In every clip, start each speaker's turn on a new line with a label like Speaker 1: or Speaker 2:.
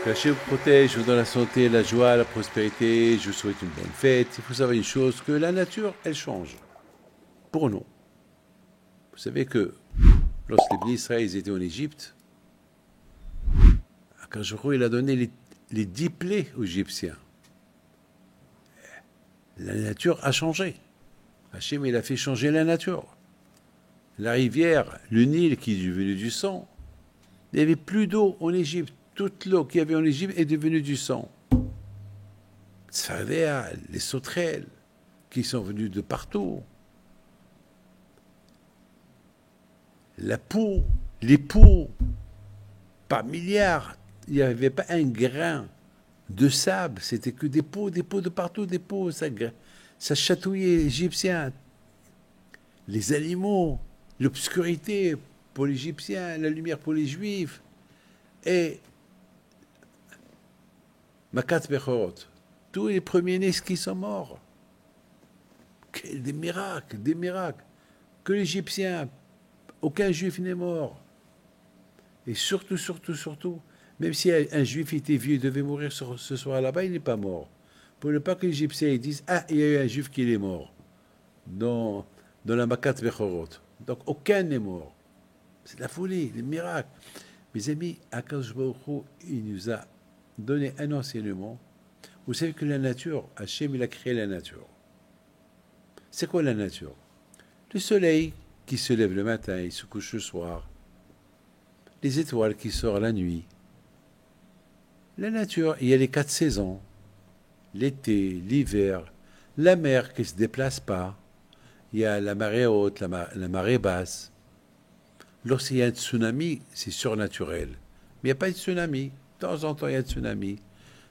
Speaker 1: Que Hachem vous protège, vous donne la santé, la joie, la prospérité. Je vous souhaite une bonne fête. Il faut savoir une chose, que la nature, elle change. Pour nous. Vous savez que lorsque les bénis Israël étaient en Égypte, Akadosh Baruch Hu, il a donné les 10 plaies aux Égyptiens. La nature a changé. Hachem, il a fait changer la nature. La rivière, le Nil qui est devenu du sang, il n'y avait plus d'eau en Égypte. Toute l'eau qu'il y avait en Égypte est devenue du sang. Tzfardéa, les sauterelles qui sont venues de partout. La peau, les peaux, par milliards. Il n'y avait pas un grain de sable. C'était que des peaux de partout, des peaux. Ça chatouillait les Égyptiens. Les animaux, l'obscurité pour les Égyptiens, la lumière pour les Juifs. Et Makat Bechorot, tous les premiers-nés qui sont morts. Des miracles, des miracles. Que l'Égyptien, aucun Juif n'est mort. Et surtout, même si un Juif était vieux et devait mourir ce soir là-bas, il n'est pas mort. Pour ne pas que les Égyptiens disent « Ah, il y a eu un Juif qui est mort » dans la Makat Bechorot. Donc aucun n'est mort. C'est de la folie, des miracles. Mes amis, Akadosh Baruch Hu, il nous a donné un enseignement. Vous savez que la nature, Hachem, il a créé la nature. C'est quoi la nature? Le soleil qui se lève le matin et se couche le soir. Les étoiles qui sortent la nuit. La nature, il y a les 4 saisons. L'été, l'hiver, la mer qui ne se déplace pas. Il y a la marée haute, la marée basse. Lorsqu'il y a un tsunami, c'est surnaturel. Mais il n'y a pas de tsunami. De temps en temps, il y a un tsunami.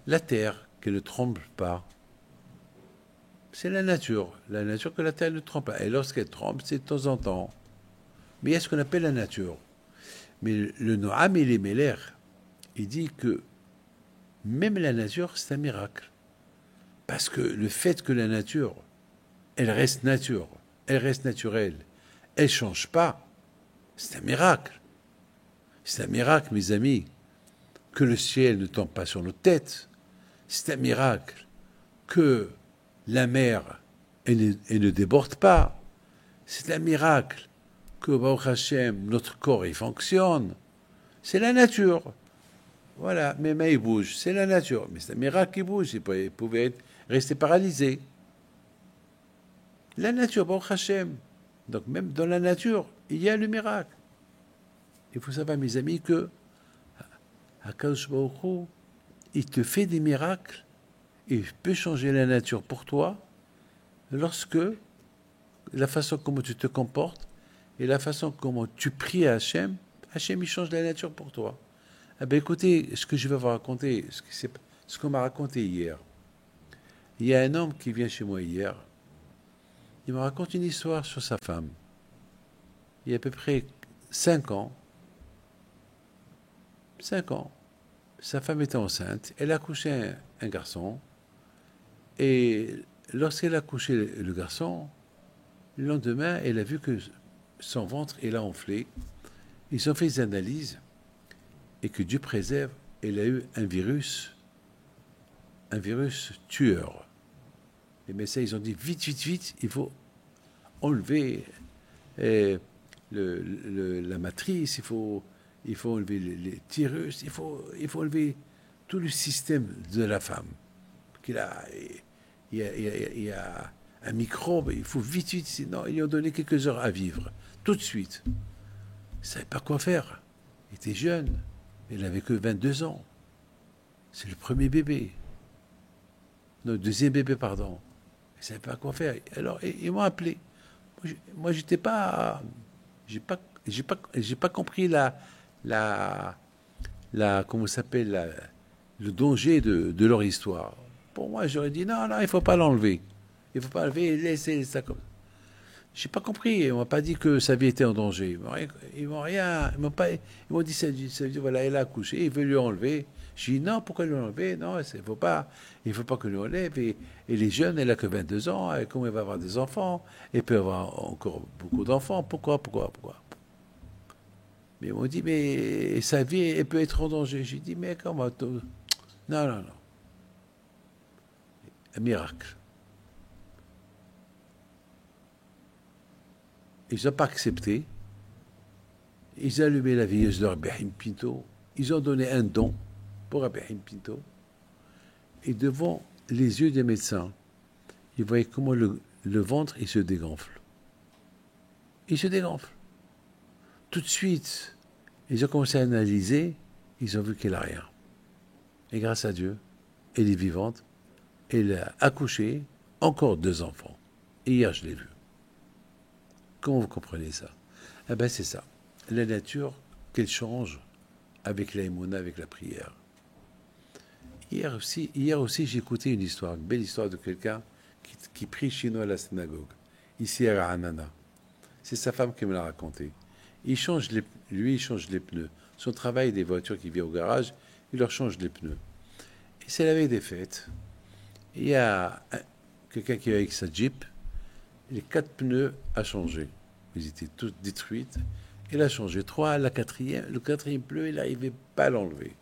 Speaker 1: La terre qui ne tremble pas. C'est la nature. La nature que la terre ne tremble pas. Et lorsqu'elle tremble, c'est de temps en temps. Mais il y a ce qu'on appelle la nature. Mais le Noam Elimelech, il dit que même la nature, c'est un miracle. Parce que le fait que la nature, elle reste nature, elle reste naturelle, elle ne change pas, c'est un miracle. C'est un miracle, mes amis, que le ciel ne tombe pas sur nos têtes. C'est un miracle que la mer, elle ne déborde pas. C'est un miracle que, Baruch Hashem, notre corps, il fonctionne. C'est la nature. Voilà, mes mains, ils bougent. C'est la nature. Mais c'est un miracle qui bouge. Ils pouvaient rester paralysés. La nature, Baruch Hashem. Donc même dans la nature, il y a le miracle. Il faut savoir, mes amis, que Akadosh Baruch Hu, il te fait des miracles et il peut changer la nature pour toi lorsque la façon comment tu te comportes et la façon comment tu pries à Hachem, Hachem, il change la nature pour toi. Eh bien, écoutez, ce que je vais vous raconter, ce qu'on m'a raconté hier. Il y a un homme qui vient chez moi hier. Il me raconte une histoire sur sa femme. Il y a à peu près 5 ans. 5 ans. Sa femme était enceinte. Elle a accouché un garçon. Et lorsqu'elle a accouché le garçon, le lendemain, elle a vu que son ventre, il a enflé. Ils ont fait des analyses. Et que Dieu préserve, elle a eu un virus tueur. Les médecins, ils ont dit, vite, il faut enlever la matrice, il faut enlever les tirus, il faut enlever tout le système de la femme. Il y a un microbe, il faut vite, sinon ils lui ont donné quelques heures à vivre, tout de suite. Il ne savait pas quoi faire. Il était jeune, il n'avait que 22 ans. C'est le premier bébé. Non, le deuxième bébé, pardon. Il ne savait pas quoi faire. Alors, ils m'ont appelé. Moi, j'étais pas... J'ai pas compris comment ça s'appelle, le danger de leur histoire. Pour moi, j'aurais dit, non, il ne faut pas l'enlever. Il ne faut pas l'enlever et laisser ça comme ça. J'ai pas compris. Ils m'ont pas dit que sa vie était en danger. Ils m'ont rien. Ils m'ont pas. Ils m'ont dit ça veut dire, voilà, elle a accouché. Ils veulent lui enlever. J'ai dit non. Pourquoi lui enlever? Non, il faut pas. Il faut pas que lui enlève. Et les jeunes, elle a que 22 ans. Et comment elle va avoir des enfants? Elle peut avoir encore beaucoup d'enfants. Pourquoi? Mais ils m'ont dit mais sa vie, elle peut être en danger. J'ai dit mais comment? Non. Un miracle. Ils n'ont pas accepté. Ils allumaient la veilleuse de Rabbi Haim Pinto. Ils ont donné un don pour Rabbi Haim Pinto. Et devant les yeux des médecins, ils voyaient comment le ventre, il se dégonfle. Il se dégonfle. Tout de suite, ils ont commencé à analyser. Ils ont vu qu'elle n'a rien. Et grâce à Dieu, elle est vivante. Elle a accouché encore 2 enfants. Et hier, je l'ai vu. Comment vous comprenez ça? Eh bien, c'est ça. La nature, qu'elle change avec la émouna, avec la prière. Hier aussi j'ai écouté une histoire, une belle histoire de quelqu'un qui prie chez nous à la synagogue, ici à Ranana. C'est sa femme qui me l'a raconté. Il change il change les pneus. Son travail des voitures qui viennent au garage, il leur change les pneus. Et c'est la veille des fêtes. Il y a quelqu'un qui est avec sa Jeep. Les 4 pneus a changé. Ils étaient tous détruits. Il a changé 3. Le quatrième pneu, il n'arrivait pas à l'enlever.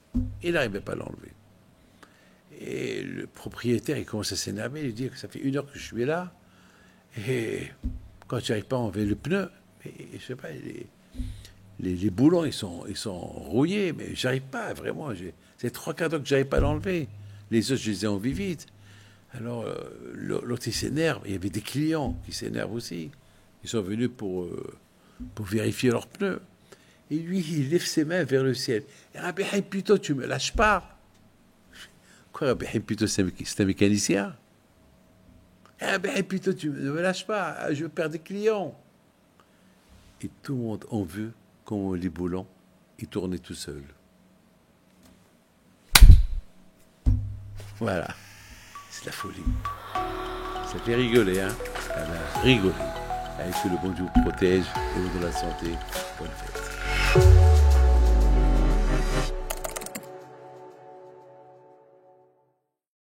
Speaker 1: Et le propriétaire, il commence à s'énerver. Il dit que ça fait 1 heure que je suis là. Et quand tu n'arrives pas à enlever le pneu, mais, je sais pas, les boulons, ils sont rouillés. Mais j'arrive pas, vraiment. C'est 3 quarts d'heure que j'arrive pas à l'enlever. Les autres, je les ai enlevés vite. Alors, l'autre, il s'énerve. Il y avait des clients qui s'énervent aussi. Ils sont venus pour vérifier leurs pneus. Et lui, il lève ses mains vers le ciel. Et Rabbi Haim Pinto, tu me lâches pas. Quoi, Rabbi Haim Pinto, c'est un mécanicien? Et Rabbi Haim Pinto, tu ne me lâches pas. Je perds des clients. Et tout le monde a vu comment les boulons, ils tournaient tout seuls. Voilà. C'est la folie. Ça fait rigoler, hein? Ça va rigoler. Avec que le bon Dieu vous protège et vous donne la santé. Bonne fête.